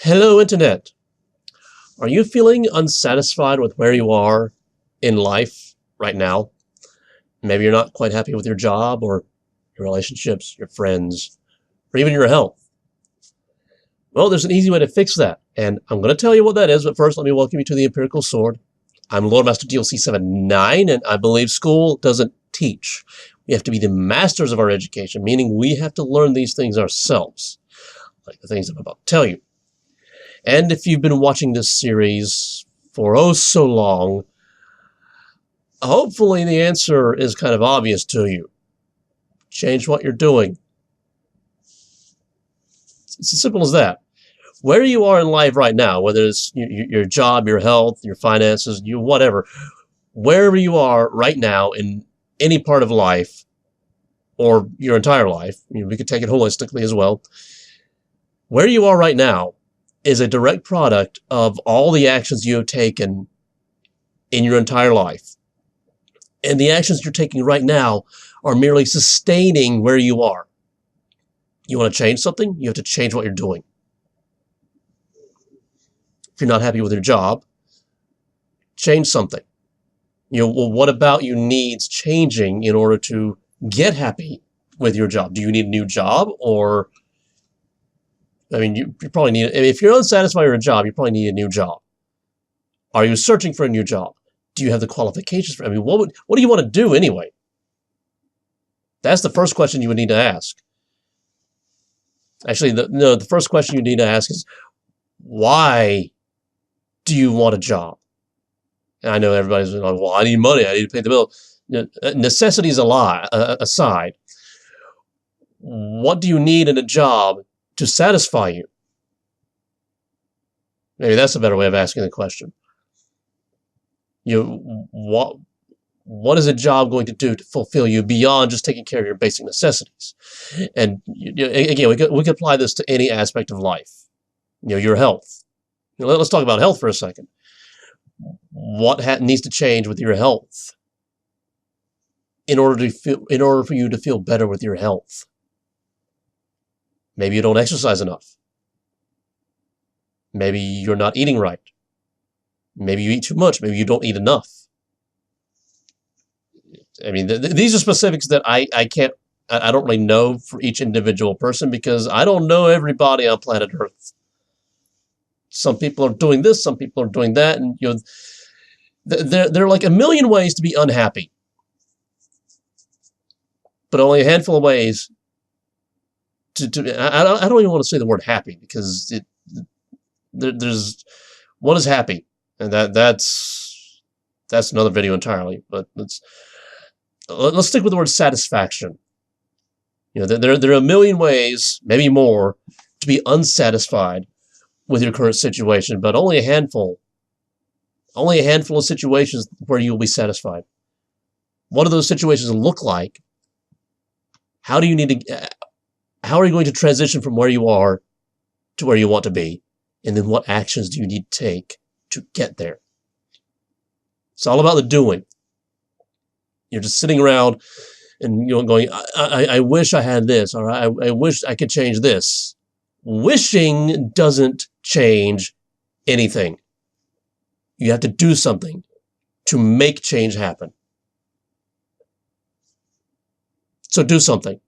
Hello, Internet. Are you feeling unsatisfied with where you are in life right now? Maybe you're not quite happy with your job or your relationships, your friends, or even your health. Well, there's an easy way to fix that, and I'm going to tell you what that is, but first let me welcome you to the Empirical Sword. I'm Lord Master DLC 79, and I believe school doesn't teach. We have to be the masters of our education, meaning we have to learn these things ourselves, like the things I'm about to tell you. And if you've been watching this series for oh so long, hopefully the answer is kind of obvious to you. Change what you're doing. It's as simple as that. Where you are in life right now, whether it's your job, your health, your finances, whatever, wherever you are right now in any part of life or your entire life, we could take it holistically as well, where you are right now is a direct product of all the actions you have taken in your entire life. And the actions you're taking right now are merely sustaining where you are. You want to change something? You have to change what you're doing. If you're not happy with your job, change something. Well, what about you needs changing in order to get happy with your job? Do you need a new job? Or, I mean, you probably need, if you're unsatisfied with your job, you probably need a new job. Are you searching for a new job? Do you have the qualifications for it? I mean, what do you want to do anyway? That's the first question you would need to ask. Actually, the first question you need to ask is, why do you want a job? And I know everybody's like, well, I need money. I need to pay the bill. Necessities aside, what do you need in a job to satisfy you? Maybe that's a better way of asking the question. What is a job going to do to fulfill you beyond just taking care of your basic necessities? And again, we could apply this to any aspect of life. Your health. Let's talk about health for a second. What needs to change with your health in order for you to feel better with your health? Maybe you don't exercise enough. Maybe you're not eating right. Maybe you eat too much. Maybe you don't eat enough. I mean, these are specifics that I don't really know for each individual person because I don't know everybody on planet Earth. Some people are doing this, some people are doing that, and there are like a million ways to be unhappy, but only a handful of ways I don't even want to say the word happy because there's what is happy, and that's another video entirely. But let's stick with the word satisfaction. There are a million ways, maybe more, to be unsatisfied with your current situation, but only a handful of situations where you will be satisfied. What do those situations look like? How are you going to transition from where you are to where you want to be? And then what actions do you need to take to get there? It's all about the doing. You're just sitting around and going, I wish I had this, or I wish I could change this. Wishing doesn't change anything. You have to do something to make change happen. So do something.